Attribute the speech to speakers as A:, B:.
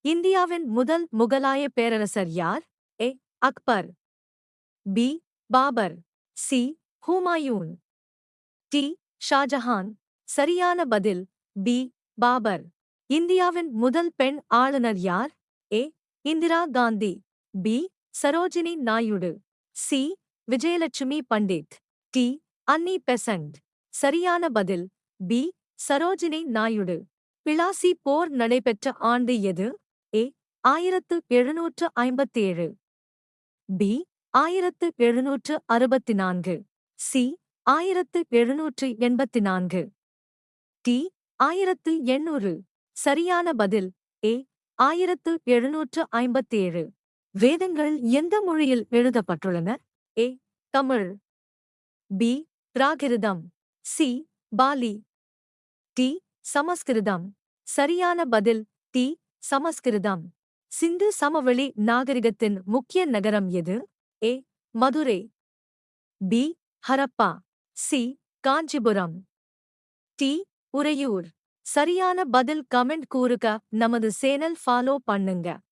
A: இந்தியாவின் முதல் முகலாய பேரரசர் யார்? A. Akbar. B. Babur. C. Humayun. D. Shah Jahan. சரியான பதில் பி. பாபர். இந்தியாவின் முதல் பெண் ஆளுநர் யார்? A. Indira Gandhi. B. Sarojini Naidu. C. Vijayalakshmi Pandit. D. Annie Besant. சரியான பதில் பி. சரோஜினி நாயுடு. பிளாசி போர் நடைபெற்ற ஆண்டு எது? ஏ. 1757. பி. 1764. சி. 1784. டி. 1800. சரியான பதில் ஏ. 1757. வேதங்கள் எந்த மொழியில் எழுதப்பட்டுள்ளன? ஏ. தமிழ். பி. பிராகிருதம். சி. பாலி. டி. சமஸ்கிருதம். சரியான பதில் டி. சமஸ்கிருதம். சிந்து சமவெளி நாகரிகத்தின் முக்கிய நகரம் எது? A. Madurai. B. Harappa. C. Kanchipuram. D. Uraiyur. சரியான பதில் கமெண்ட் கூறுக. நமது சேனல் ஃபாலோ பண்ணுங்க.